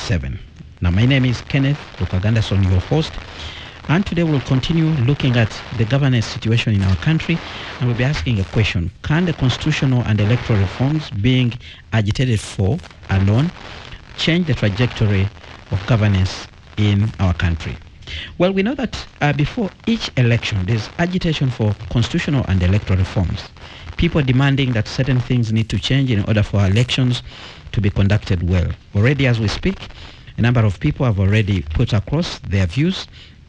7. Now, my name is Kenneth Lukagandason, your host, and today we'll continue looking at the governance situation in our country, and we'll be asking a question: can the constitutional and electoral reforms being agitated for alone change the trajectory of governance in our country? Well, we know that before each election, there's agitation for constitutional and electoral reforms. People demanding that certain things need to change in order for our elections to be conducted well. Already as we speak, a number of people have already put across their views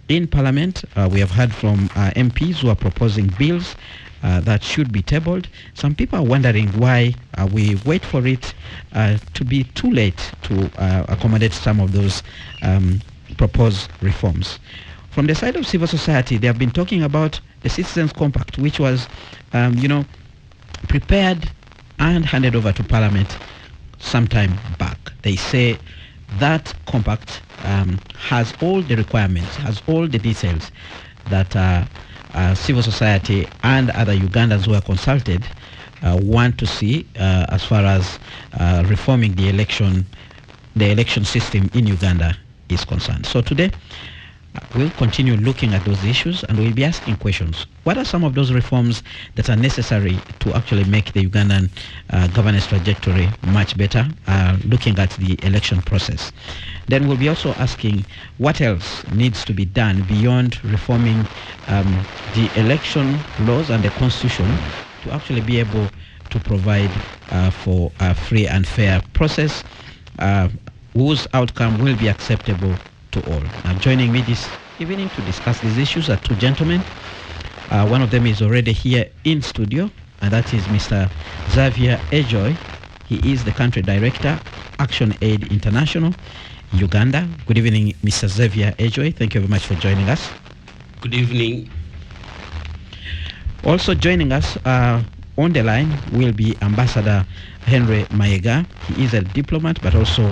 in Parliament. We have heard from MPs who are proposing bills that should be tabled. Some people are wondering why we wait for it to be too late to accommodate some of those proposed reforms. From the side of civil society, they have been talking about the Citizens Compact, which was, prepared and handed over to Parliament sometime back. They say that compact has all the requirements, has all the details that civil society and other Ugandans who are consulted want to see as far as reforming the election system in Uganda is concerned. So today we'll continue looking at those issues, and we'll be asking questions. What are some of those reforms that are necessary to actually make the Ugandan governance trajectory much better, looking at the election process? Then we'll be also asking what else needs to be done beyond reforming the election laws and the constitution to actually be able to provide for a free and fair process whose outcome will be acceptable to all. Now, joining me this evening to discuss these issues are two gentlemen. One of them is already here in studio, and that is Mr. Xavier Ejoy. He is the country director, Action Aid International, Uganda. Good evening, Mr. Xavier Ejoy. Thank you very much for joining us. Good evening. Also joining us on the line will be Ambassador Henry Maega. He is a diplomat but also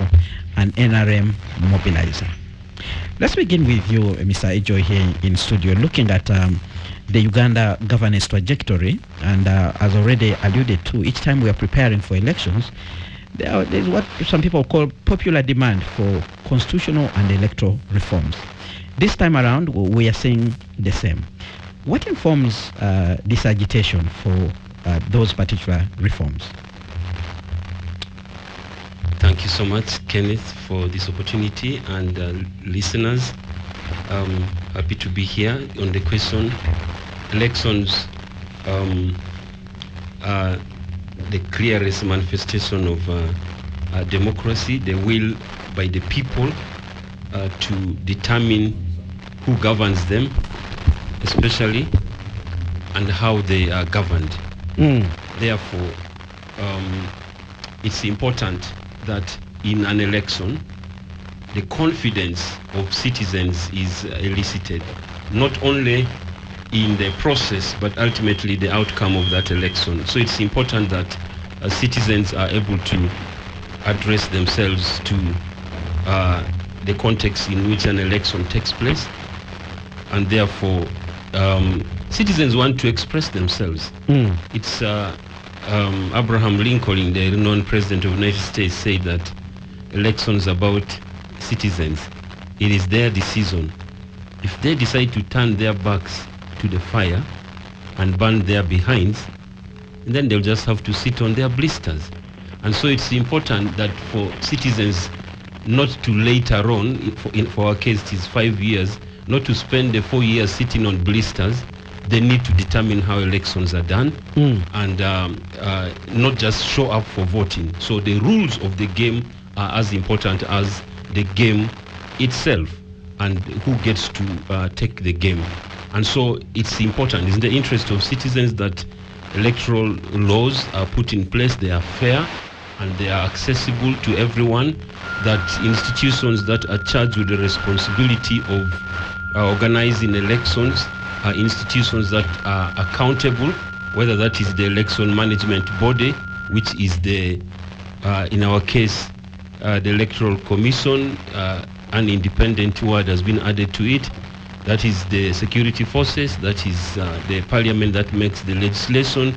an NRM mobilizer. Let's begin with you, Mr. Ejoy, here in studio, looking at the Uganda governance trajectory. And as already alluded to, each time we are preparing for elections, there's what some people call popular demand for constitutional and electoral reforms. This time around, we are seeing the same. What informs this agitation for those particular reforms? Thank you so much, Kenneth, for this opportunity, and listeners. Happy to be here on the question. Elections are the clearest manifestation of democracy, the will by the people to determine who governs them, especially, and how they are governed. Therefore, it's important that in an election, the confidence of citizens is elicited, not only in the process, but ultimately the outcome of that election. So it's important that citizens are able to address themselves to the context in which an election takes place, and therefore citizens want to express themselves. It's Abraham Lincoln, the renowned president of the United States, said that elections are about citizens. It is their decision. If they decide to turn their backs to the fire and burn their behinds, then they'll just have to sit on their blisters. And so it's important that for citizens not to later on, for our case it is 5 years, not to spend the 4 years sitting on blisters. They need to determine how elections are done, and not just show up for voting. So the rules of the game are as important as the game itself and who gets to take the game. And so it's important, it's in the interest of citizens that electoral laws are put in place, they are fair and they are accessible to everyone, that institutions that are charged with the responsibility of organizing elections are institutions that are accountable, whether that is the election management body, which is the, in our case, the Electoral Commission, an independent word has been added to it. That is the security forces, that is the parliament that makes the legislation,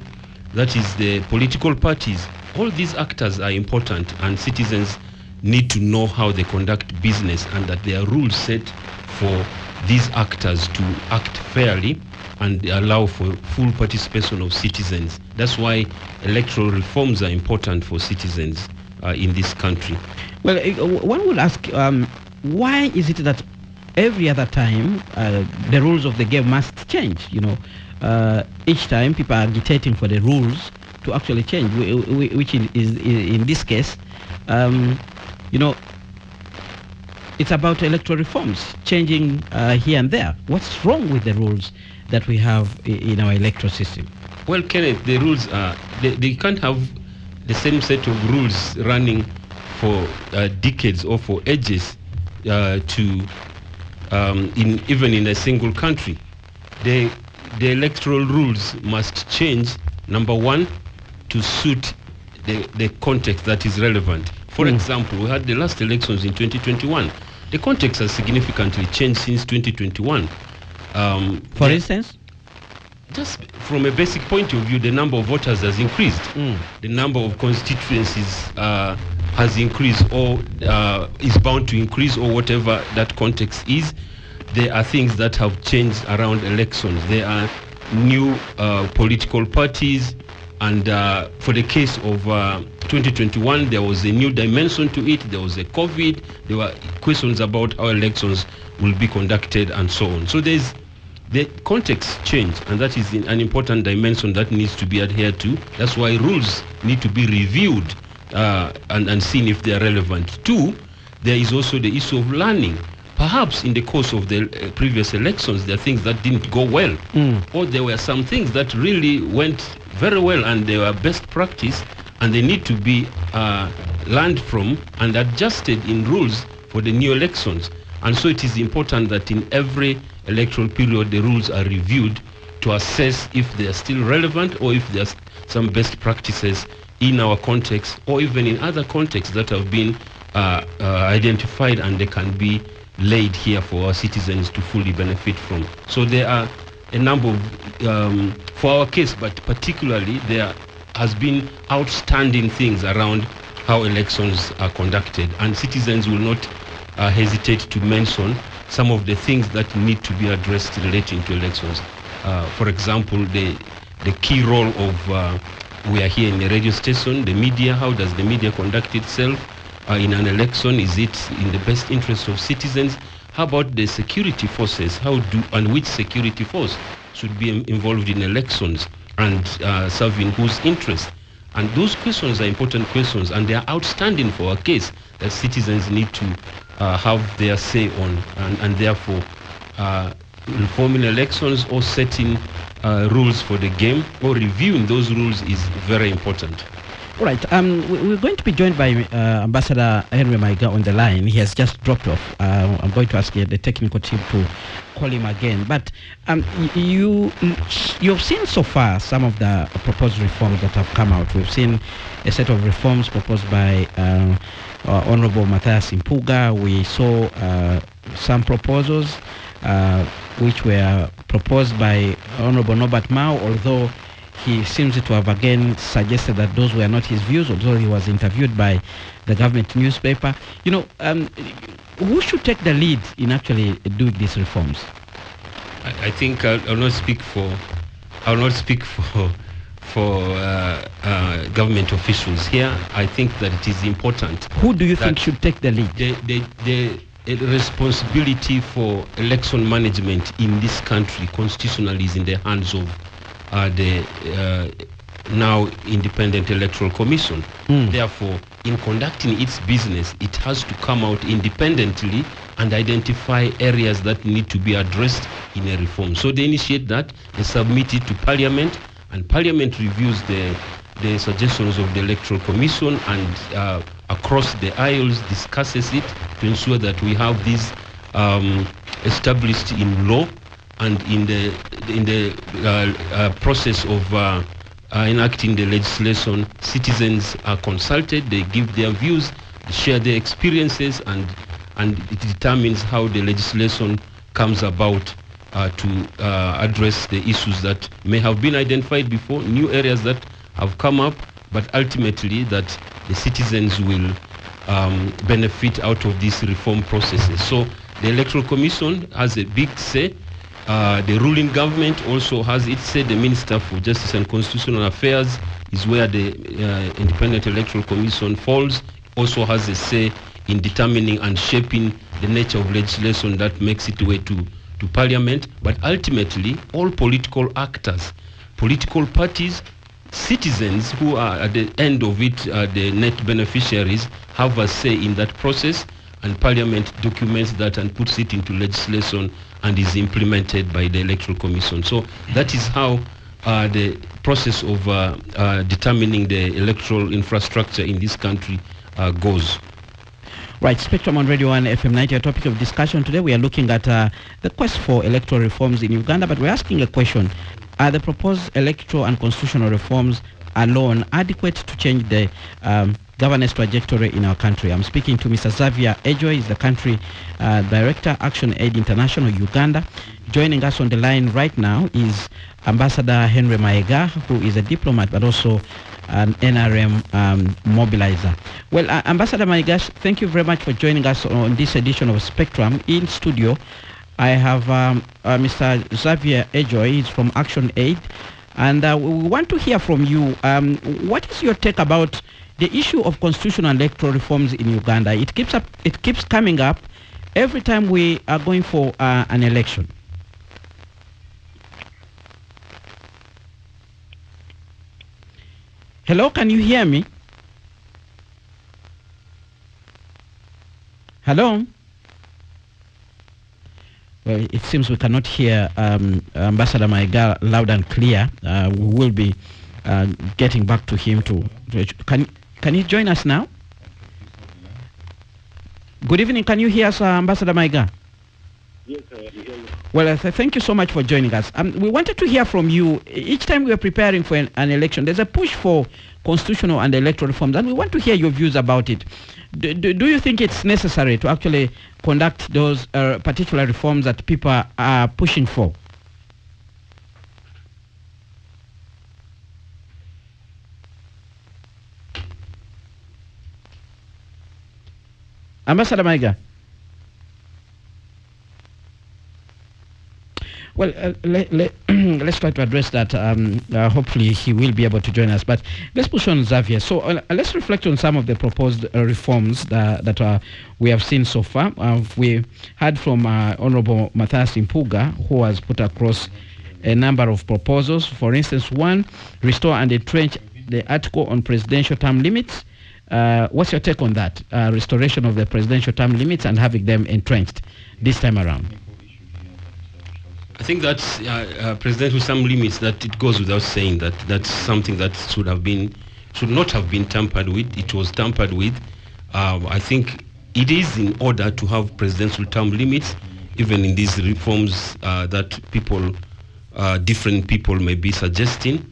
that is the political parties. All these actors are important, and citizens need to know how they conduct business, and that there are rules set for these actors to act fairly and allow for full participation of citizens. That's why electoral reforms are important for citizens in this country. Well, one would ask, why is it that every other time the rules of the game must change? Each time people are agitating for the rules to actually change, which is in this case, it's about electoral reforms, changing here and there. What's wrong with the rules that we have in our electoral system? Well, Kenneth, the rules are, they can't have the same set of rules running for decades or for ages even in a single country. The electoral rules must change, number one, to suit the context that is relevant. For example, we had the last elections in 2021. The context has significantly changed since 2021. For instance? Just from a basic point of view, the number of voters has increased. The number of constituencies has increased, or is bound to increase, or whatever that context is. There are things that have changed around elections. There are new political parties, and for the case of 2021, there was a new dimension to it. There was a COVID. There were questions about how elections will be conducted and so on. So the context changed, and that is an important dimension that needs to be adhered to. That's why rules need to be reviewed and seen if they are relevant. Two, there is also the issue of learning. Perhaps in the course of the previous elections, there are things that didn't go well, or there were some things that really went very well and they were best practice, and they need to be learned from and adjusted in rules for the new elections. And so it is important that in every electoral period, the rules are reviewed to assess if they are still relevant, or if there are some best practices in our context, or even in other contexts that have been identified and they can be laid here for our citizens to fully benefit from. So there are a number of, for our case, but particularly there has been outstanding things around how elections are conducted, and citizens will not hesitate to mention some of the things that need to be addressed relating to elections. For example, the key role of, we are here in the radio station, the media. How does the media conduct itself in an election? Is it in the best interest of citizens? How about the security forces? And which security force should be involved in elections, and serve in whose interest? And those questions are important questions, and they are outstanding for our case that citizens need to have their say on, and therefore reforming elections or setting rules for the game or reviewing those rules is very important. All right. We're going to be joined by Ambassador Henry Maiga on the line. He has just dropped off. I'm going to ask the technical team to call him again. But you've seen so far some of the proposed reforms that have come out. We've seen a set of reforms proposed by Honorable Matthias Impuga. We saw some proposals which were proposed by Honorable Norbert Mao, although he seems to have again suggested that those were not his views, although he was interviewed by the government newspaper. Who should take the lead in actually doing these reforms? I think I'll not speak for government officials here. I think that it is important. Who do you think should take the lead? The responsibility for election management in this country constitutionally is in the hands of the now independent Electoral Commission. Therefore, in conducting its business, it has to come out independently and identify areas that need to be addressed in a reform. So they initiate that, they submit it to Parliament, and Parliament reviews the suggestions of the Electoral Commission, and across the aisles discusses it to ensure that we have these established in law. And in the process of enacting the legislation, citizens are consulted, they give their views, they share their experiences, and it determines how the legislation comes about to address the issues that may have been identified before, new areas that have come up, but ultimately that the citizens will benefit out of these reform processes. So the Electoral Commission has a big say. The ruling government also has its say. The Minister for Justice and Constitutional Affairs is where the Independent Electoral Commission falls, also has a say in determining and shaping the nature of legislation that makes its way to Parliament. But ultimately, all political actors, political parties, citizens who are at the end of it, the net beneficiaries, have a say in that process, and Parliament documents that and puts it into legislation and is implemented by the Electoral Commission. So that is how the process of determining the electoral infrastructure in this country goes. Right, Spectrum on Radio 1 FM 90, a topic of discussion today. We are looking at the quest for electoral reforms in Uganda, but we're asking a question. Are the proposed electoral and constitutional reforms alone adequate to change the governance trajectory in our country? I'm speaking to Mr. Xavier Ejoy, is the country director, Action Aid International, Uganda. Joining us on the line right now is Ambassador Henry Maega, who is a diplomat but also an NRM mobilizer. Well, Ambassador Maega, thank you very much for joining us on this edition of Spectrum. In studio, I have Mr. Xavier Ejoy. He's from Action Aid. And we want to hear from you. What is your take about the issue of constitutional electoral reforms in Uganda? It keeps coming up every time we are going for an election. Hello, can you hear me? Hello? Well, it seems we cannot hear Ambassador Maega loud and clear. We will be getting back to him can he join us now? Good evening. Can you hear us, Ambassador Maega? Yes, I hear you. Well, thank you so much for joining us. We wanted to hear from you. Each time we are preparing for an election, there's a push for constitutional and electoral reforms, and we want to hear your views about it. Do you think it's necessary to actually conduct those particular reforms that people are pushing for? Ambassador Maega. Well, let's try to address that. Hopefully he will be able to join us. But let's push on Xavier. So let's reflect on some of the proposed reforms that we have seen so far. We heard from Honorable Matthias Impuga, who has put across a number of proposals. For instance, one, restore and entrench the article on presidential term limits. What's your take on that? Restoration of the presidential term limits and having them entrenched this time around. I think that's presidential term limits, that it goes without saying that that's something that should not have been tampered with. It was tampered with. I think it is in order to have presidential term limits, even in these reforms that different people may be suggesting.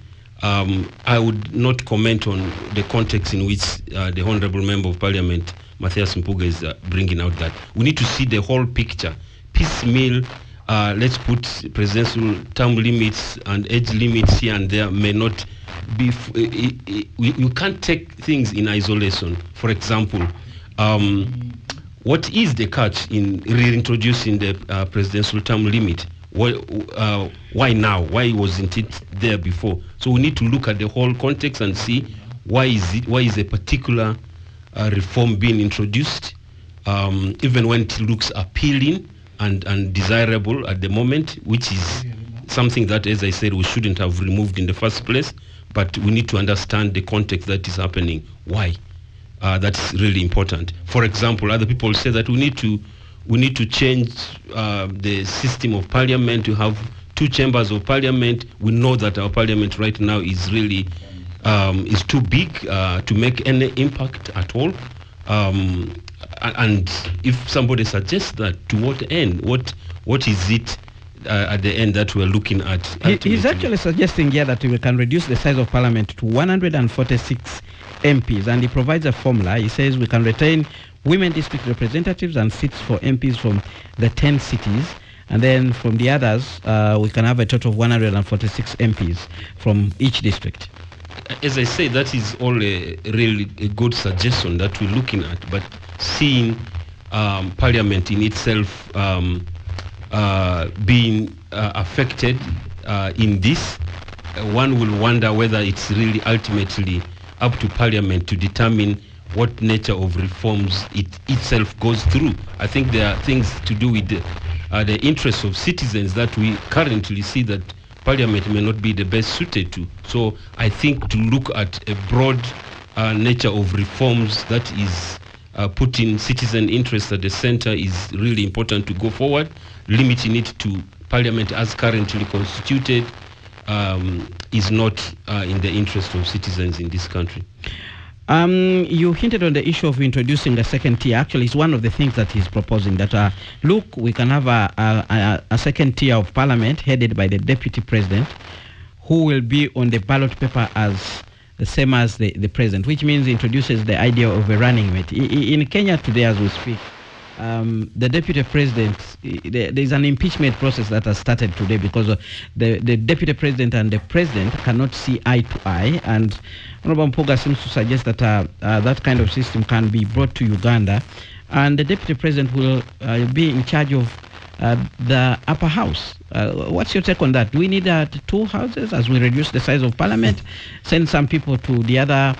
I would not comment on the context in which the Honourable Member of Parliament, Matthias Impuga, is bringing out that. We need to see the whole picture. Piecemeal, let's put presidential term limits and age limits here and there may not be... you can't take things in isolation. For example, what is the catch in reintroducing the presidential term limit? Why now? Why wasn't it there before? So we need to look at the whole context and see why is a particular reform being introduced, even when it looks appealing and desirable at the moment, which is something that, as I said, we shouldn't have removed in the first place. But we need to understand the context that is happening. Why? That's really important. For example, other people say that we need to change the system of parliament to have 2 chambers of parliament. We know that our parliament right now is really is too big to make any impact at all. And if somebody suggests that, to what end? What is it at the end that we're looking at? He's actually suggesting here that we can reduce the size of parliament to 146 MPs, and he provides a formula. He says we can retain women district representatives and seats for MPs from the 10 cities, and then from the others we can have a total of 146 MPs from each district. as I say, that is all a really a good suggestion that we're looking at. But seeing Parliament in itself being affected in this, one will wonder whether it's really ultimately up to Parliament to determine what nature of reforms it itself goes through. I think there are things to do with the interests of citizens that we currently see that Parliament may not be the best suited to. So I think to look at a broad nature of reforms that is putting citizen interests at the center is really important to go forward. Limiting it to Parliament as currently constituted is not in the interest of citizens in this country. You hinted on the issue of introducing a second tier. Actually, it's one of the things that he's proposing, that look, we can have a second tier of Parliament headed by the Deputy President, who will be on the ballot paper as the same as the President, which means introduces the idea of a running mate. In Kenya today, as we speak, the Deputy President, there is an impeachment process that has started today because the Deputy President and the President cannot see eye to eye, and Honorable Mpoga seems to suggest that that kind of system can be brought to Uganda, and the Deputy President will be in charge of the upper house. What's your take on that? Do we need two houses as we reduce the size of Parliament, send some people to the other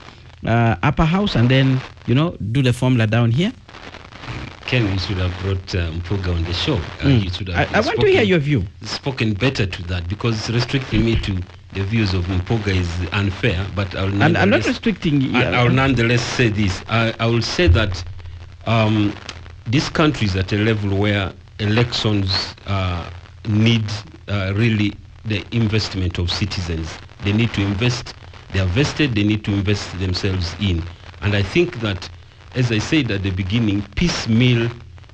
upper house, and then, do the formula down here? Ken, you should have brought Mpoga on the show. You should have I want to hear your view. Spoken better to that, because restricting me to the views of Mpoga is unfair. But I'll and I'm not restricting. I'll nonetheless say this. I will say that this country is at a level where elections need really the investment of citizens. They need to invest. They are vested. They need to invest themselves in. And I think that, as I said at the beginning, piecemeal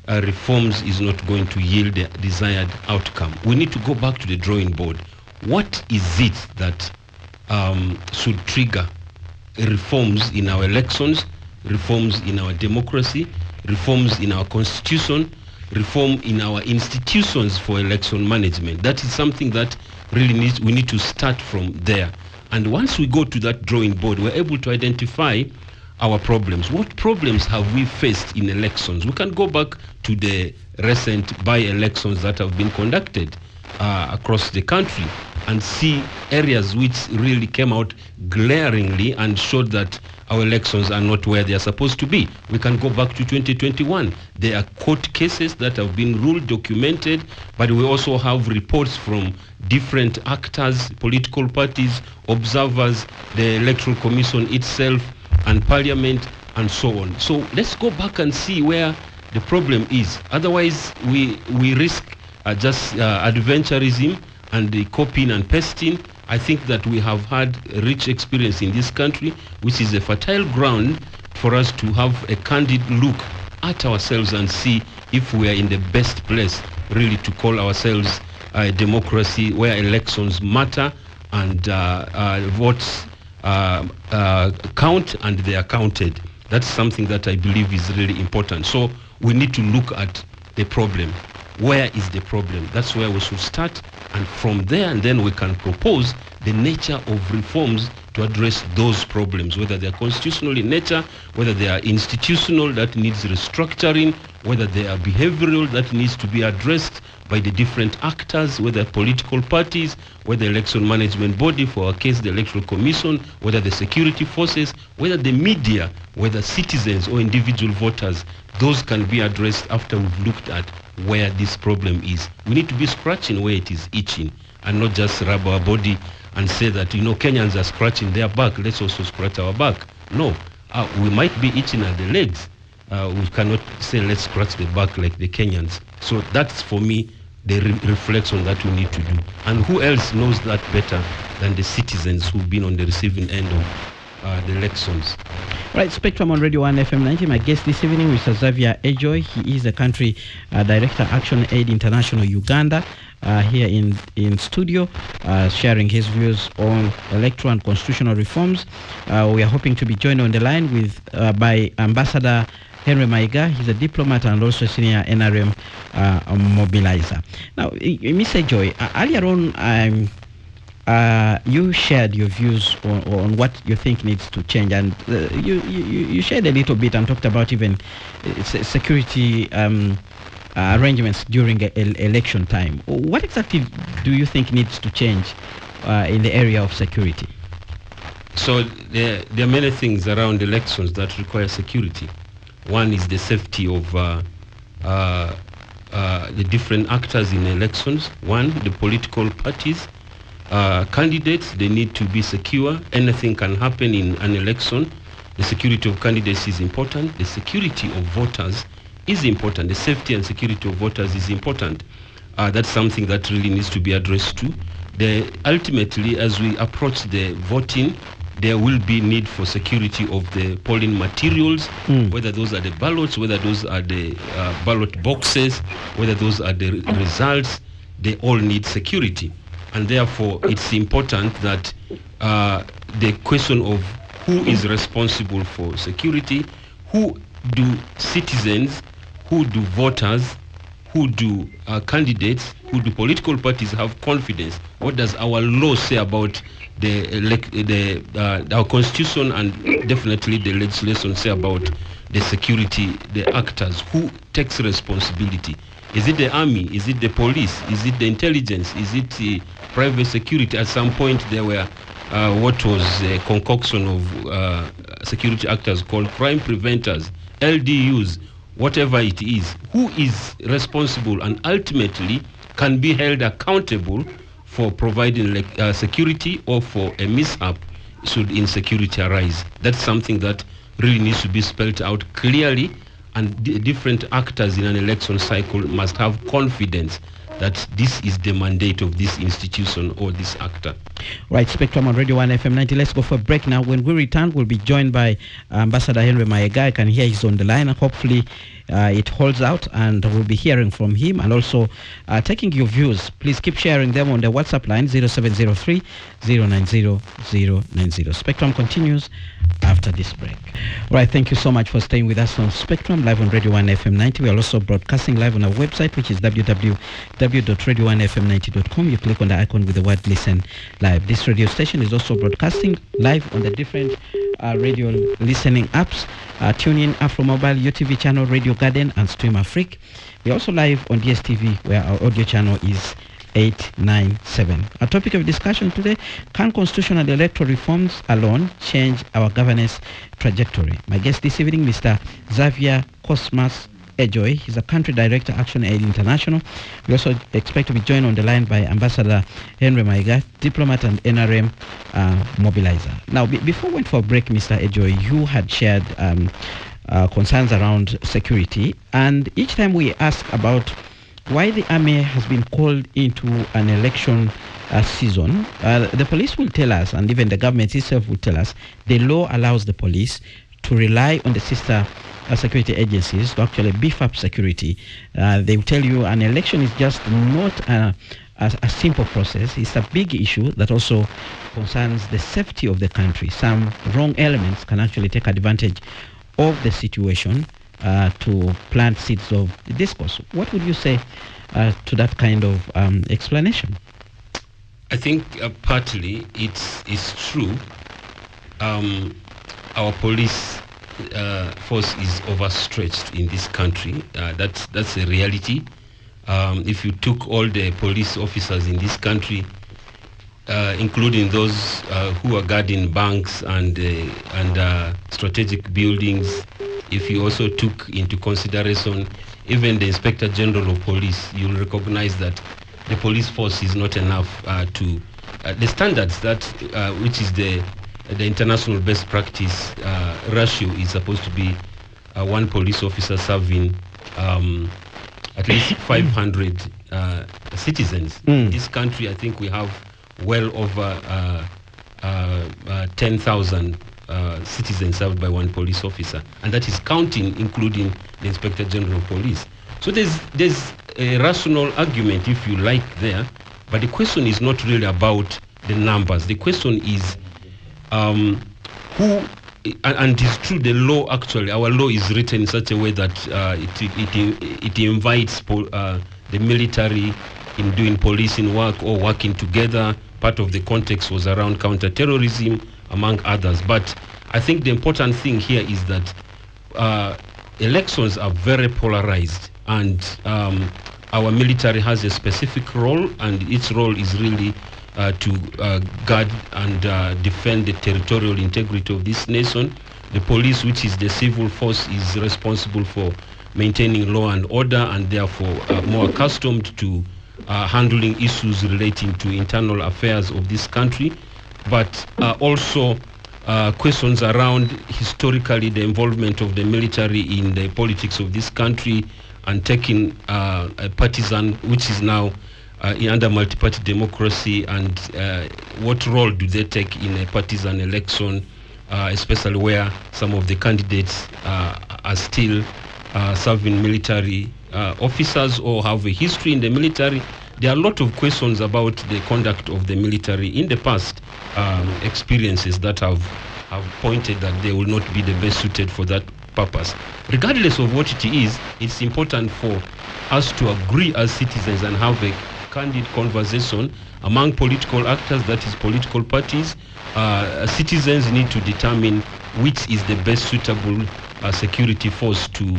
reforms is not going to yield the desired outcome. We need to go back to the drawing board. What is it that should trigger reforms in our elections, reforms in our democracy, reforms in our constitution, reform in our institutions for election management? That is something that really we need to start from there. And once we go to that drawing board, we're able to identify our problems. What problems have we faced in elections? We can go back to the recent by-elections that have been conducted across the country and see areas which really came out glaringly and showed that our elections are not where they are supposed to be. We can go back to 2021. There are court cases that have been ruled, documented, but we also have reports from different actors, political parties, observers, the Electoral Commission itself, and Parliament, and so on. So let's go back and see where the problem is. Otherwise, we risk just adventurism and the copying and pasting. I think that we have had a rich experience in this country, which is a fertile ground for us to have a candid look at ourselves and see if we are in the best place really to call ourselves a democracy where elections matter and votes count and they are counted. That's something that I believe is really important. So we need to look at the problem. Where is the problem? That's where we should start, and from there, and then we can propose the nature of reforms to address those problems, whether they are constitutional in nature, whether they are institutional that needs restructuring, whether they are behavioral that needs to be addressed by the different actors, whether political parties, whether election management body, for our case the Electoral Commission, whether the security forces, whether the media, whether citizens or individual voters. Those can be addressed after we've looked at where this problem is. We need to be scratching where it is itching and not just rub our body and say that, Kenyans are scratching their back, let's also scratch our back. No, we might be itching at the legs. We cannot say let's scratch the back like the Kenyans. So that's, for me, the reflection that we need to do. And who else knows that better than the citizens who've been on the receiving end of the elections? Right, Spectrum on Radio 1 FM 90. My guest this evening is Xavier Ejoy. He is the country director, Action Aid International Uganda, here in studio, sharing his views on electoral and constitutional reforms. We are hoping to be joined on the line by Ambassador Henry Maiga. He's a diplomat and also senior NRM mobilizer. Now, Mr. Ejoy, earlier on, you shared your views on what you think needs to change, and you shared a little bit and talked about even security arrangements during election time. What exactly do you think needs to change in the area of security? So there are many things around elections that require security. One is the safety of the different actors in elections. One, the political parties. Candidates, they need to be secure. Anything can happen in an election. The security of candidates is important. The security of voters is important. The safety and security of voters is important. That's something that really needs to be addressed too. Ultimately, as we approach the voting, there will be need for security of the polling materials, whether those are the ballots, whether those are the ballot boxes, whether those are the results. They all need security. And therefore, it's important that the question of who is responsible for security, who do citizens, who do voters, who do candidates, who do political parties have confidence? What does our law say about our constitution and definitely the legislation say about the security, the actors? Who takes responsibility? Is it the army? Is it the police? Is it the intelligence? Is it the private security? At some point there were what was a concoction of security actors called crime preventers, LDUs, whatever it is. Who is responsible and ultimately can be held accountable for providing security or for a mishap should insecurity arise? That's something that really needs to be spelled out clearly, and different actors in an election cycle must have confidence that this is the mandate of this institution or this actor. Right, Spectrum on Radio 1 FM 90. Let's go for a break now. When we return, we'll be joined by Ambassador Henry Maega. I can hear he's on the line. Hopefully it holds out, and we'll be hearing from him and also taking your views. Please keep sharing them on the WhatsApp line 0703 090 090. Spectrum continues after this break. Right, thank you so much for staying with us on Spectrum live on Radio 1 FM 90. We are also broadcasting live on our website, which is www.radio1fm90.com. You click on the icon with the word listen live. This radio station is also broadcasting live on the different radio listening apps, TuneIn, Afromobile, UTV channel, Radio Garden, and Stream Afrique. We are also live on DSTV, where our audio channel is 897. Our topic of discussion today: can constitutional and electoral reforms alone change our governance trajectory? My guest this evening, Mr. Xavier Cosmas Ejoy. He's a country director, Action Aid International. We also expect to be joined on the line by Ambassador Henry Maega, diplomat and NRM mobilizer. Now, before we went for a break, Mr. Ejoy, you had shared concerns around security, and each time we ask about why the army has been called into an election season, the police will tell us, and even the government itself will tell us, the law allows the police to rely on the sister security agencies to actually beef up security. They will tell you an election is just not a simple process. It's a big issue that also concerns the safety of the country. Some wrong elements can actually take advantage of the situation to plant seeds of discourse. What would you say to that kind of explanation? I think partly it's true. Our police force is overstretched in this country. That's a reality. If you took all the police officers in this country, including those who are guarding banks and strategic buildings, if you also took into consideration even the Inspector General of Police, you'll recognize that the police force is not enough to the standards that which is the international best practice ratio is supposed to be one police officer serving at least 500 citizens. In this country, I think we have well over 10,000 citizens served by one police officer, and that is counting including the Inspector General of Police. So there's a rational argument, if you like, there, but the question is not really about the numbers. The question is who, and it's true, the law, actually our law is written in such a way that it invites the military in doing policing work or working together, part of the context was around counter-terrorism, among others. But I think the important thing here is that elections are very polarized, and our military has a specific role, and its role is really to guard and defend the territorial integrity of this nation. The police, which is the civil force, is responsible for maintaining law and order, and therefore more accustomed to handling issues relating to internal affairs of this country, but also questions around historically the involvement of the military in the politics of this country, and taking a partisan, which is now under multi-party democracy, and what role do they take in a partisan election, especially where some of the candidates are still serving military officers or have a history in the military. There are a lot of questions about the conduct of the military in the past, experiences that have pointed that they will not be the best suited for that purpose. Regardless of what it is, it's important for us to agree as citizens and have a candid conversation among political actors, that is political parties. Citizens need to determine which is the best suitable security force to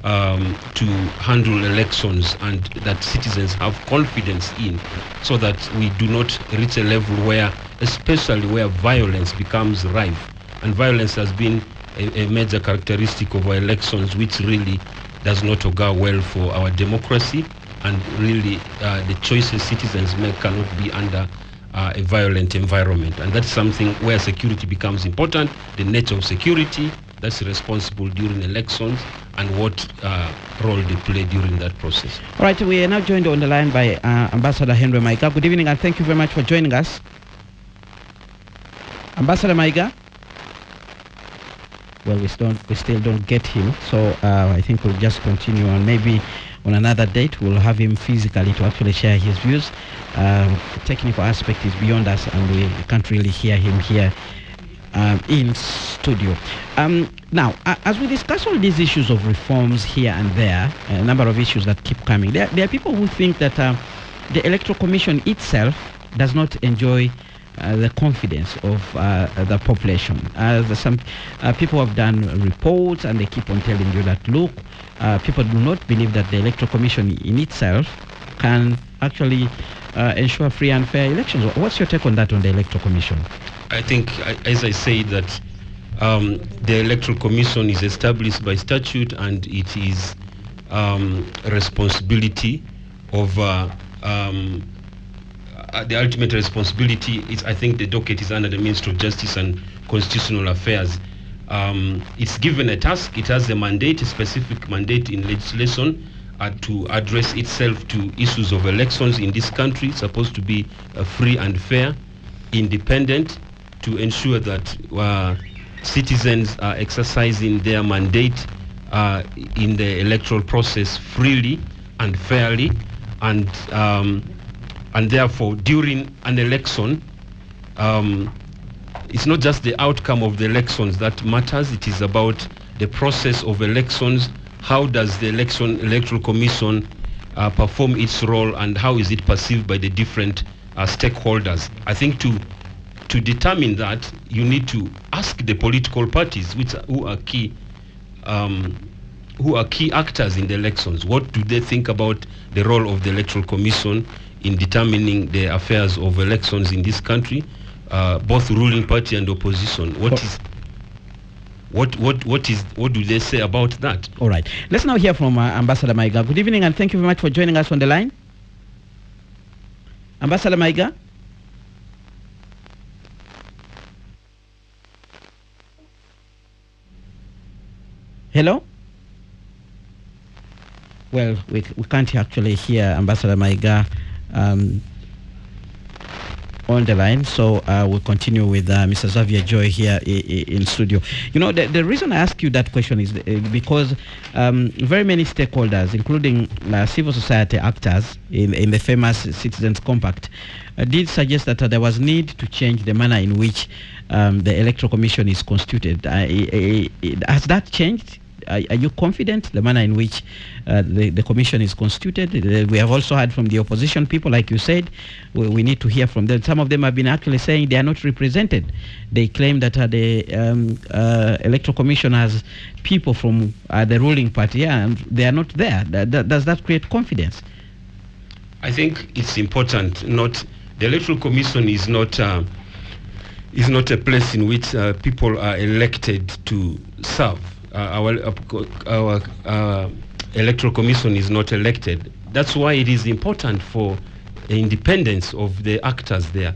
handle elections, and that citizens have confidence in, so that we do not reach a level where, especially where violence becomes rife. And violence has been a major characteristic of our elections, which really does not augur well for our democracy, and really the choices citizens make cannot be under a violent environment. And that's something where security becomes important, the nature of security that's responsible during elections, and what role they play during that process. All right, we are now joined on the line by Ambassador Henry Maiga. Good evening, and thank you very much for joining us. Ambassador Maiga? Well, we still don't get him, so I think we'll just continue on. Maybe on another date we'll have him physically to actually share his views. The technical aspect is beyond us, and we can't really hear him here in studio. Now, as we discuss all these issues of reforms here and there, a number of issues that keep coming, there are people who think that the Electoral Commission itself does not enjoy the confidence of the population. Some people have done reports, and they keep on telling you that, look, people do not believe that the Electoral Commission in itself can actually ensure free and fair elections. What's your take on that, on the Electoral Commission? I think, as I say, that the Electoral Commission is established by statute, and it is responsibility of the ultimate responsibility is, I think the docket is under the Ministry of Justice and Constitutional Affairs. It's given a task, it has a mandate, a specific mandate in legislation to address itself to issues of elections in this country, supposed to be free and fair, independent, to ensure that citizens are exercising their mandate in the electoral process freely and fairly, and therefore during an election, it's not just the outcome of the elections that matters, it is about the process of elections. How does the Electoral Commission perform its role, and how is it perceived by the different stakeholders? I think to determine that, you need to ask the political parties, who are key actors in the elections. What do they think about the role of the Electoral Commission in determining the affairs of elections in this country, both ruling party and opposition? What do they say about that? All right. Let's now hear from Ambassador Maiga. Good evening, and thank you very much for joining us on the line. Ambassador Maiga? Hello? Well, we can't actually hear Ambassador Maiga on the line, so we'll continue with Mr. Xavier Joy here in studio. You know, the reason I ask you that question is because very many stakeholders, including civil society actors in the famous Citizens Compact, did suggest that there was need to change the manner in which the Electoral Commission is constituted. Has that changed Are you confident the manner in which the commission is constituted? We have also heard from the opposition people, like you said. We need to hear from them. Some of them have been actually saying they are not represented. They claim that the Electoral Commission has people from the ruling party, and they are not there. Does that create confidence? I think it's important. The Electoral Commission is not a place in which people are elected to serve. Our Electoral Commission is not elected. That's why it is important for the independence of the actors there.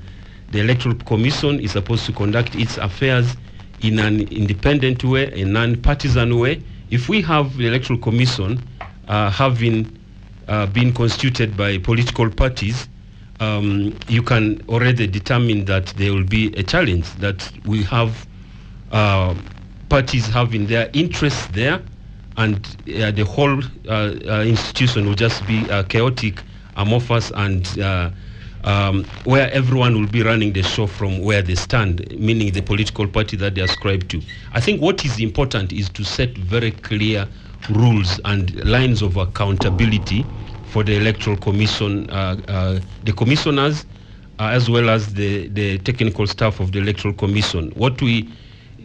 The Electoral Commission is supposed to conduct its affairs in an independent way, a non-partisan way. If we have the Electoral Commission having been constituted by political parties, you can already determine that there will be a challenge, that we have parties having their interests there, and the whole institution will just be chaotic, amorphous, and where everyone will be running the show from where they stand, meaning the political party that they ascribe to. I think what is important is to set very clear rules and lines of accountability for the Electoral Commission, the commissioners, as well as the technical staff of the Electoral Commission. What we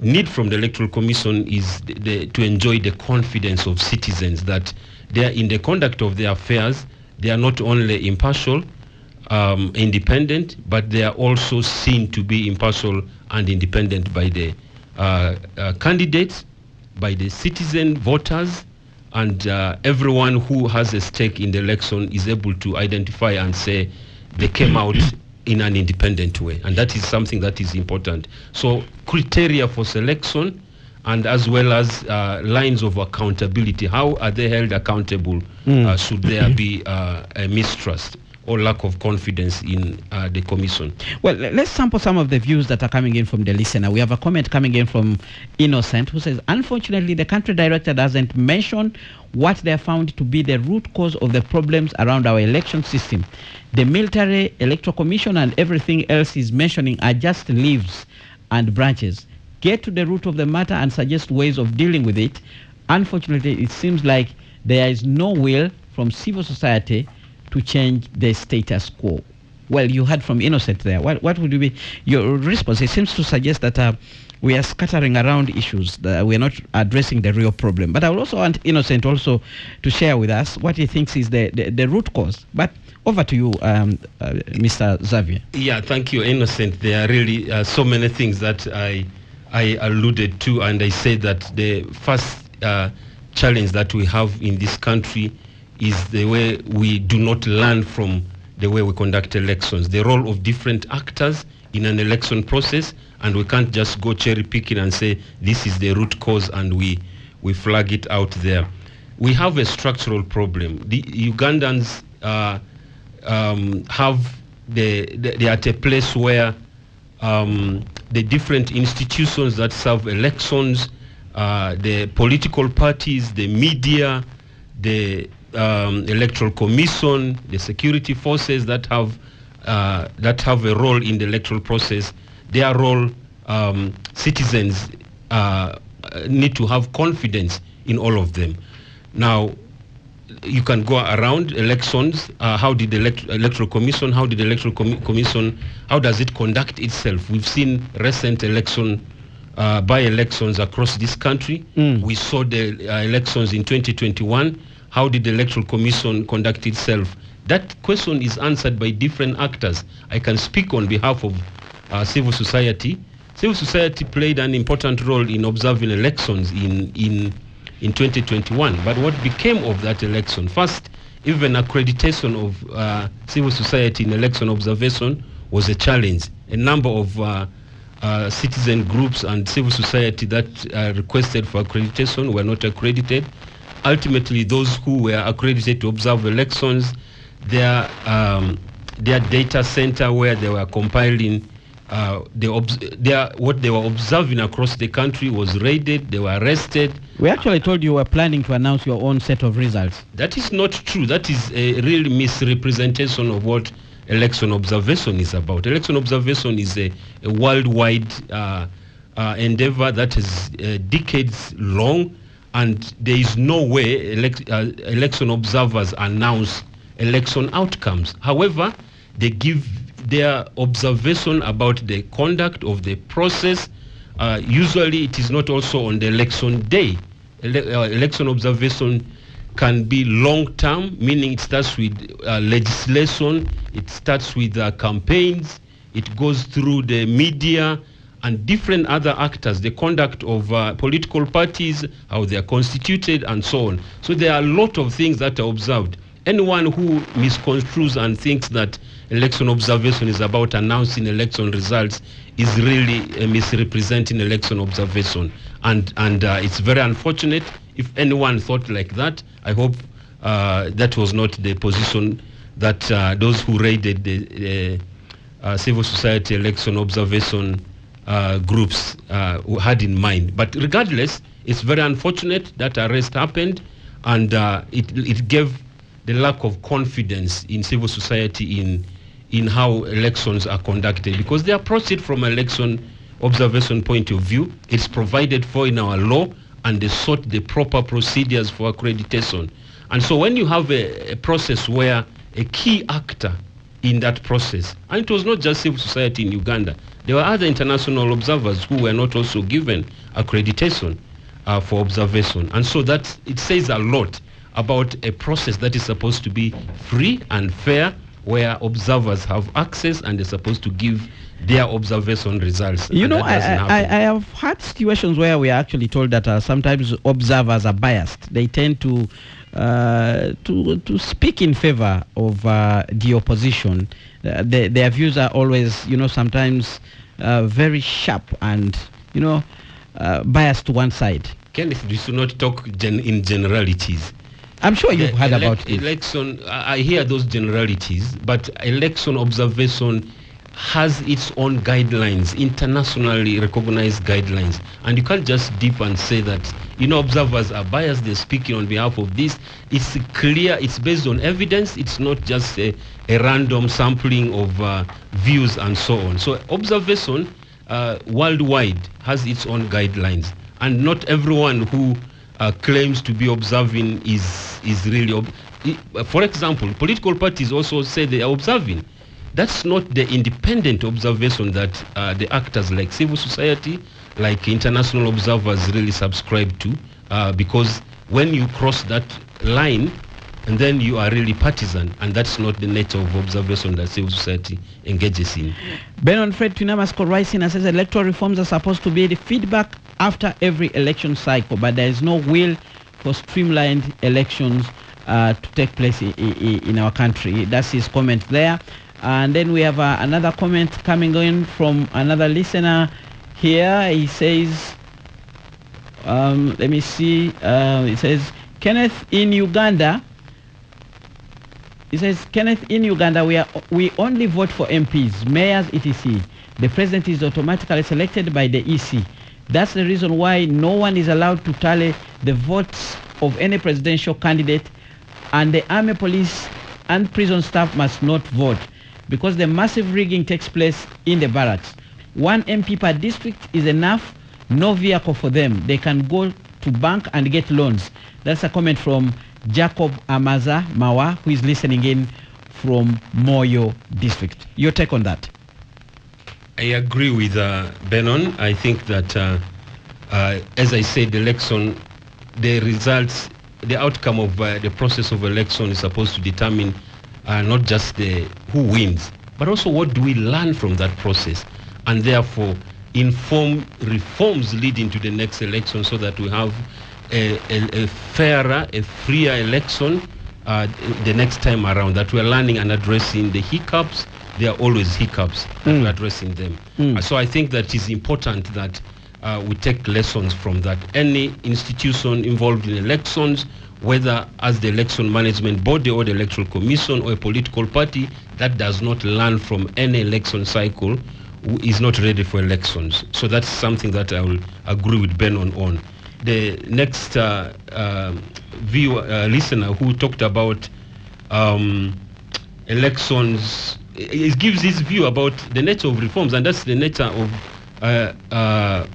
need from the Electoral Commission is to enjoy the confidence of citizens that they are in the conduct of their affairs. They are not only impartial, independent, but they are also seen to be impartial and independent by the candidates, by the citizen voters, and everyone who has a stake in the election is able to identify and say they came out in an independent way, and that is something that is important. So criteria for selection, and as well as lines of accountability. How are they held accountable? Should there be a mistrust or lack of confidence in the commission? Well, let's sample some of the views that are coming in from the listener. We have a comment coming in from Innocent, who says, unfortunately, the country director doesn't mention what they have found to be the root cause of the problems around our election system. The military, Electoral Commission, and everything else he's mentioning are just leaves and branches. Get to the root of the matter and suggest ways of dealing with it. Unfortunately, it seems like there is no will from civil society to change the status quo. Well, you heard from Innocent there. What would be your response? It seems to suggest that we are scattering around issues, that we are not addressing the real problem. But I would also want Innocent also to share with us what he thinks is the root cause. But over to you, Mr. Xavier. Yeah, thank you, Innocent. There are really so many things that I alluded to, and I said that the first challenge that we have in this country is the way we do not learn from the way we conduct elections, the role of different actors in an election process, and we can't just go cherry picking and say this is the root cause and we flag it out there. We have a structural problem. The Ugandans they're at a place where the different institutions that serve elections, the political parties, the media, the Electoral Commission, the security forces that have a role in the electoral process, their role, citizens need to have confidence in all of them. Now, you can go around elections. How did the Electoral Commission, how did the Electoral Commission, how does it conduct itself? We've seen recent by-elections across this country. We saw the elections in 2021. How did the Electoral Commission conduct itself? That question is answered by different actors. I can speak on behalf of civil society. Civil society played an important role in observing elections in 2021. But what became of that election? First, even accreditation of civil society in election observation was a challenge. A number of citizen groups and civil society that requested for accreditation were not accredited. Ultimately, those who were accredited to observe elections, their data center where they were compiling what they were observing across the country was raided. They were arrested. We actually told you were planning to announce your own set of results. That is not true. That is a real misrepresentation of what election observation is about. Election observation is a worldwide endeavor that is decades long, and there is no way election observers announce election outcomes. However, they give their observation about the conduct of the process. Usually it is not also on the election day. Election observation can be long-term, meaning it starts with legislation, it starts with campaigns, it goes through the media and different other actors, the conduct of political parties, how they are constituted, and so on. So there are a lot of things that are observed. Anyone who misconstrues and thinks that election observation is about announcing election results is really misrepresenting election observation. And it's very unfortunate. If anyone thought like that, I hope that was not the position that those who raided the civil society election observation groups had in mind. But regardless, it's very unfortunate that arrest happened, and it gave the lack of confidence in civil society in how elections are conducted, because they approach it from an election observation point of view. It's provided for in our law, and they sought the proper procedures for accreditation. And so when you have a process where a key actor in that process, and it was not just civil society in Uganda, there were other international observers who were not also given accreditation for observation. And so that it says a lot about a process that is supposed to be free and fair, where observers have access and they're supposed to give their observation results. You know, I have had situations where we are actually told that sometimes observers are biased. They tend to speak in favor of the opposition. Their views are always, you know, sometimes very sharp and, you know, biased to one side. Kenneth, we should not talk in generalities. I'm sure you've heard about it. Election, I hear those generalities, but election observation has its own guidelines, internationally recognized guidelines. And you can't just dip and say that, you know, observers are biased, they're speaking on behalf of this. It's clear, it's based on evidence, it's not just a random sampling of views and so on. So observation worldwide has its own guidelines. And not everyone who claims to be observing is really for example, political parties also say they are observing. That's not the independent observation that the actors like civil society, like international observers really subscribe to, because when you cross that line, and then you are really partisan, and that's not the nature of observation that civil society engages in. Benon Fred Twinamasco Rising says electoral reforms are supposed to be the feedback after every election cycle, but there is no will for streamlined elections to take place in our country. That's his comment there. And then we have another comment coming in from another listener here. He says, let me see, he says, Kenneth, in Uganda, we only vote for MPs, mayors, etc. The president is automatically selected by the EC. That's the reason why no one is allowed to tally the votes of any presidential candidate, and the army, police, and prison staff must not vote, because the massive rigging takes place in the barracks. One MP per district is enough, no vehicle for them. They can go to bank and get loans. That's a comment from Jacob Amaza Mawa, who is listening in from Moyo district. Your take on that? I agree with Benon. I think that, as I said, the election, the results, the outcome of the process of election is supposed to determine not just who wins, but also what do we learn from that process, and therefore inform reforms leading to the next election, so that we have a fairer, a freer election the next time around, that we're learning and addressing the hiccups. There are always hiccups, and we're addressing them. So I think that it's important that we take lessons from that. Any institution involved in elections, whether as the election management body or the electoral commission or a political party, that does not learn from any election cycle is not ready for elections. So that's something that I will agree with Ben on. The next listener who talked about elections, it gives his view about the nature of reforms, and that's the nature of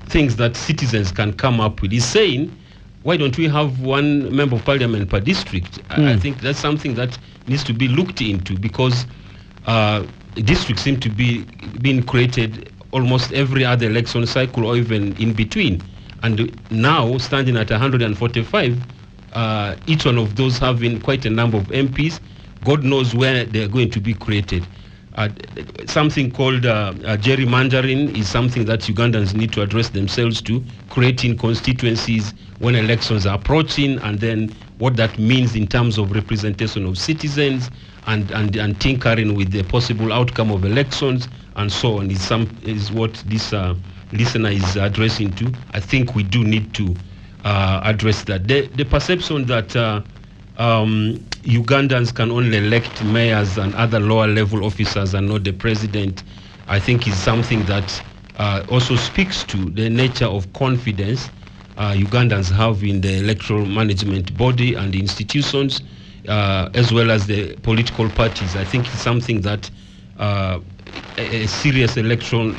things that citizens can come up with. He's saying why don't we have one member of parliament per district? I think that's something that needs to be looked into, because districts seem to be being created almost every other election cycle or even in between. And now, standing at 145, each one of those having quite a number of MPs, God knows where they're going to be created. Something called gerrymandering is something that Ugandans need to address themselves to, creating constituencies when elections are approaching, and then what that means in terms of representation of citizens, and tinkering with the possible outcome of elections, and so on, is what this listener is addressing to. I think we do need to address that. The perception that Ugandans can only elect mayors and other lower level officers and not the president, I think is something that also speaks to the nature of confidence Ugandans have in the electoral management body and the institutions, as well as the political parties. I think it's something that a serious electoral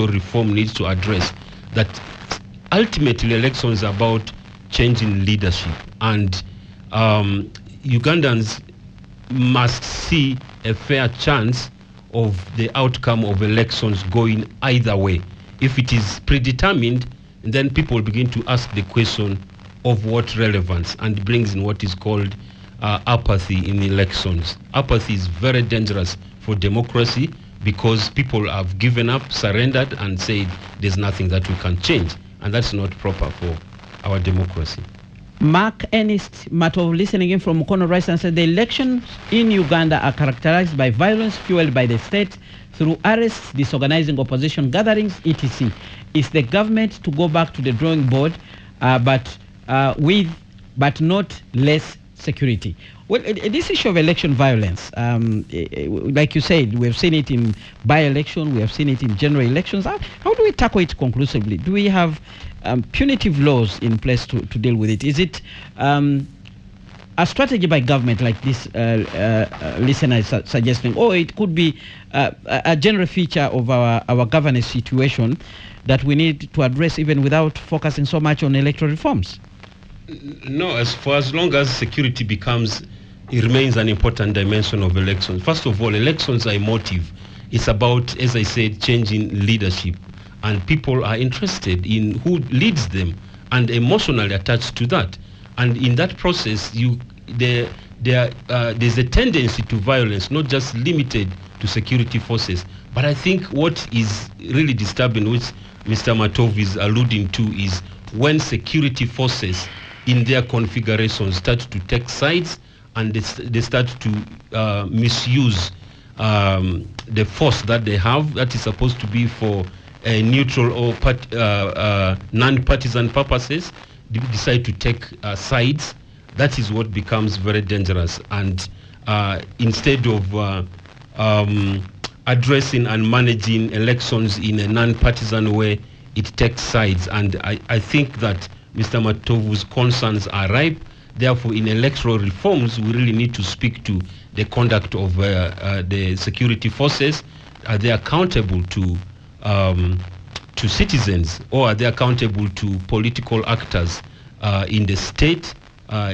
reform needs to address. That ultimately elections are about changing leadership, and Ugandans must see a fair chance of the outcome of elections going either way. If it is predetermined, then people begin to ask the question of what relevance, and brings in what is called apathy in elections. Apathy is very dangerous for democracy, because people have given up, surrendered, and said there's nothing that we can change, and that's not proper for our democracy. Mark Ernest Matov, listening in from Mukono Rice, and said the elections in Uganda are characterized by violence fueled by the state through arrests, disorganizing opposition gatherings, etc. Is the government to go back to the drawing board, but not less security? Well, this issue of election violence, like you said, we have seen it in by-election, we have seen it in general elections. How do we tackle it conclusively? Do we have punitive laws in place to deal with it? Is it a strategy by government, like this listener is suggesting, or it could be a general feature of our governance situation that we need to address even without focusing so much on electoral reforms? No, for as long as security it remains an important dimension of elections. First of all, elections are emotive. It's about, as I said, changing leadership. And people are interested in who leads them and emotionally attached to that. And in that process, there's a tendency to violence, not just limited to security forces. But I think what is really disturbing, which Mr. Matov is alluding to, is when security forces in their configuration start to take sides, and they start to misuse the force that they have, that is supposed to be for neutral or non-partisan purposes, decide to take sides. That is what becomes very dangerous. And instead of addressing and managing elections in a non-partisan way, it takes sides. And I think that Mr. Matov's concerns are ripe. Therefore, in electoral reforms, we really need to speak to the conduct of the security forces. Are they accountable to citizens, or are they accountable to political actors in the state,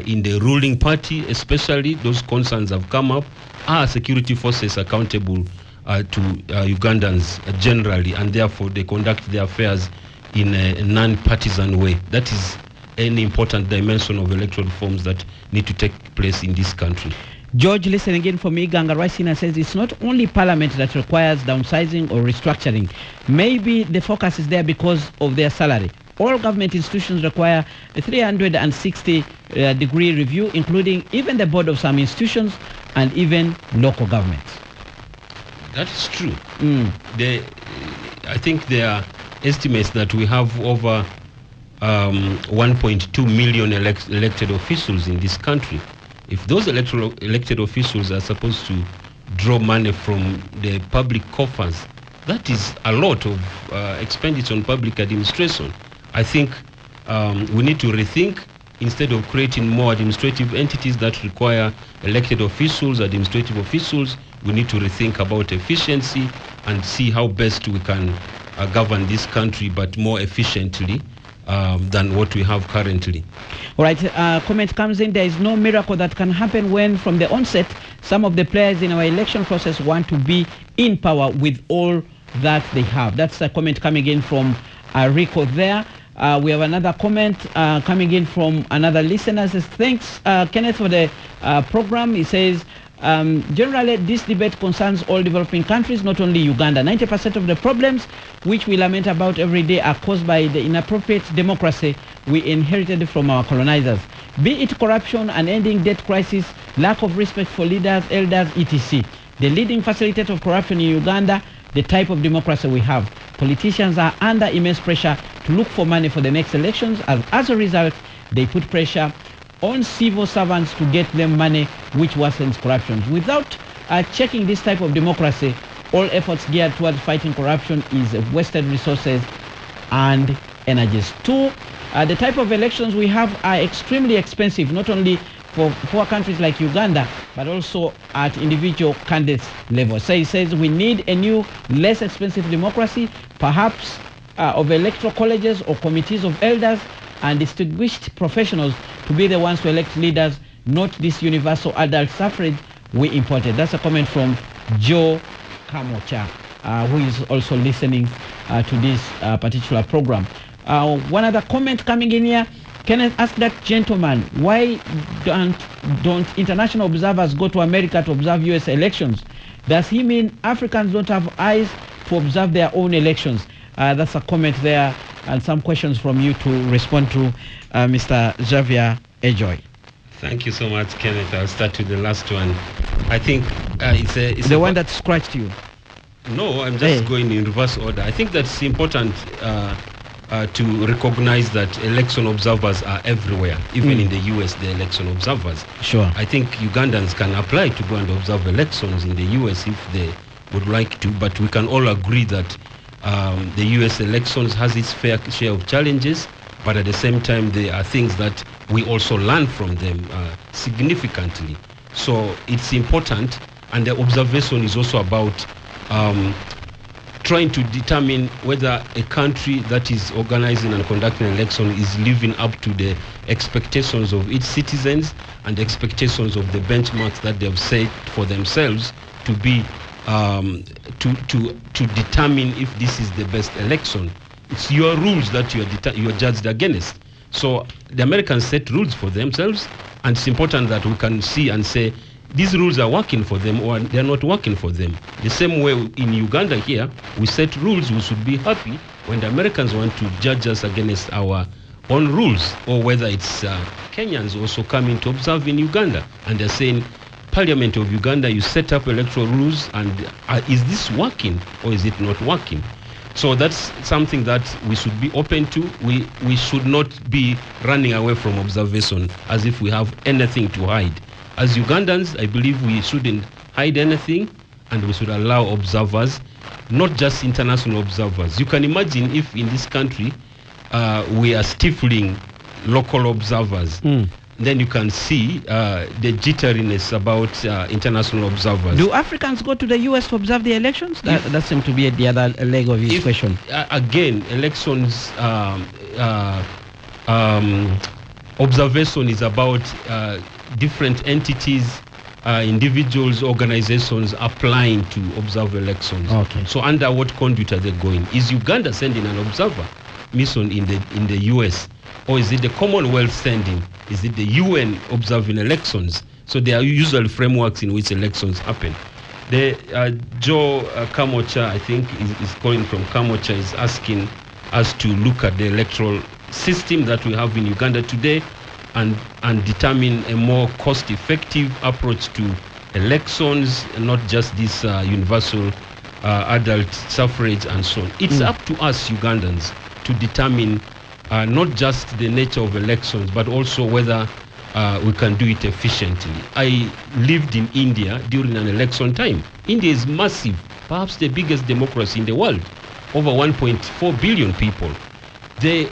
in the ruling party especially? Those concerns have come up. Are security forces accountable to Ugandans generally, and therefore they conduct their affairs in a non-partisan way? That is an important dimension of electoral reforms that need to take place in this country. George, listening again for me, Ganga Raisina says it's not only parliament that requires downsizing or restructuring. Maybe the focus is there because of their salary. All government institutions require a 360-degree review, including even the board of some institutions and even local governments. That is true. I think there are estimates that we have over 1.2 million elected officials in this country. If those elected officials are supposed to draw money from the public coffers, that is a lot of expenditure on public administration. I think we need to rethink, instead of creating more administrative entities that require elected officials, administrative officials, we need to rethink about efficiency and see how best we can govern this country, but more efficiently. than what we have currently. All right, comment comes in. There is no miracle that can happen when, from the onset, some of the players in our election process want to be in power with all that they have. That's a comment coming in from Rico there. We have another comment coming in from another listener. Says, thanks, Kenneth, for the program. He says, generally, this debate concerns all developing countries, not only Uganda. 90% of the problems which we lament about every day are caused by the inappropriate democracy we inherited from our colonizers. Be it corruption, an ending debt crisis, lack of respect for leaders, elders, etc. The leading facilitator of corruption in Uganda, the type of democracy we have. Politicians are under immense pressure to look for money for the next elections. As a result, they put pressure on civil servants to get them money, which worsens corruption. Without checking this type of democracy, all efforts geared towards fighting corruption is wasted resources and energies. Two, the type of elections we have are extremely expensive, not only for poor countries like Uganda, but also at individual candidates level. So he says we need a new, less expensive democracy, perhaps of electoral colleges or committees of elders and distinguished professionals to be the ones to elect leaders, not this universal adult suffrage we imported. That's a comment from Joe Kamocha, who is also listening to this particular program. One other comment coming in here. Can I ask that gentleman, why don't international observers go to America to observe US elections? Does he mean Africans don't have eyes to observe their own elections? That's a comment there, and some questions from you to respond to Mr. Javier Ejoy. Thank you so much, Kenneth. I'll start with the last one. I think it's the one that scratched you. No, I'm just going in reverse order. I think that's important to recognize that election observers are everywhere, even in the US, the election observers. Sure. I think Ugandans can apply to go and observe elections in the US if they would like to, but we can all agree that the US elections has its fair share of challenges, but at the same time there are things that we also learn from them significantly. So it's important, and the observation is also about trying to determine whether a country that is organizing and conducting an election is living up to the expectations of its citizens and the expectations of the benchmarks that they've set for themselves to be to determine if this is the best election. It's your rules that you are judged against. So the Americans set rules for themselves, and it's important that we can see and say these rules are working for them or they're not working for them. The same way in Uganda here, we set rules. We should be happy when the Americans want to judge us against our own rules, or whether it's Kenyans also coming to observe in Uganda and they're saying, Parliament of Uganda, you set up electoral rules, and is this working or is it not working? So that's something that we should be open to. We should not be running away from observation as if we have anything to hide. As Ugandans, I believe we shouldn't hide anything, and we should allow observers, not just international observers. You can imagine if in this country we are stifling local observers, then you can see the jitteriness about international observers. Do Africans go to the US to observe the elections? That seems to be the other leg of his question. Again, elections observation is about different entities, individuals, organizations applying to observe elections. Okay. So under what conduit are they going? Is Uganda sending an observer mission in the US? Or is it the Commonwealth sending? Is it the UN observing elections? So there are usual frameworks in which elections happen. The Joe Kamocha, I think, is calling from Kamocha, is asking us to look at the electoral system that we have in Uganda today and determine a more cost-effective approach to elections, not just this universal adult suffrage and so on. It's up to us Ugandans to determine not just the nature of elections, but also whether we can do it efficiently. I lived in India during an election time. India is massive, perhaps the biggest democracy in the world, over 1.4 billion people. They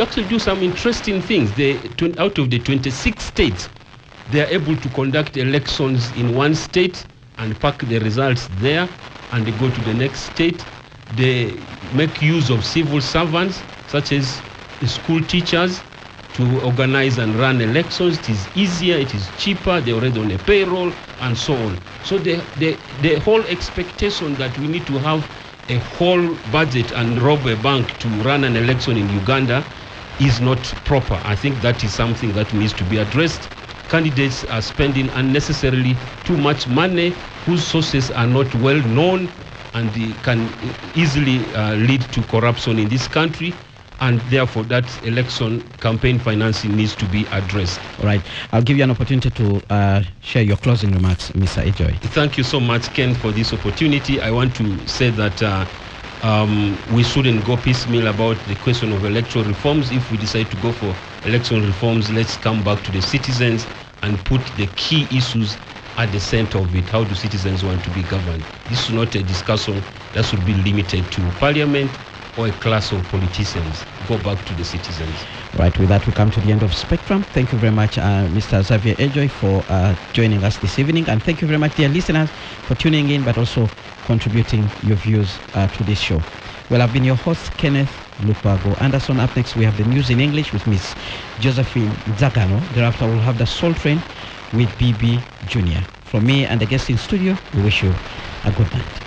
actually do some interesting things. Out of the 26 states, they are able to conduct elections in one state and pack the results there, and they go to the next state. They make use of civil servants, such as school teachers to organize and run elections. It is easier, it is cheaper, they're already on a payroll, and so on. So the whole expectation that we need to have a whole budget and rob a bank to run an election in Uganda is not proper. I think that is something that needs to be addressed. Candidates are spending unnecessarily too much money whose sources are not well known, and can easily lead to corruption in this country, and therefore that election campaign financing needs to be addressed. All right. I'll give you an opportunity to share your closing remarks, Mr. Ejoy. Thank you so much, Ken, for this opportunity. I want to say that we shouldn't go piecemeal about the question of electoral reforms. If we decide to go for election reforms, let's come back to the citizens and put the key issues at the center of it. How do citizens want to be governed? This is not a discussion that should be limited to parliament or a class of politicians. Go back to the citizens. Right, with that we come to the end of Spectrum. Thank you very much, Mr. Xavier Ejoy, for joining us this evening, and thank you very much, dear listeners, for tuning in but also contributing your views to this show. Well, I've been your host, Kenneth Lukwago Anderson. Up next we have the news in English with Miss Josephine Zagano. Thereafter we'll have the Soul Train with BB Jr. From me and the guests in studio, we wish you a good night.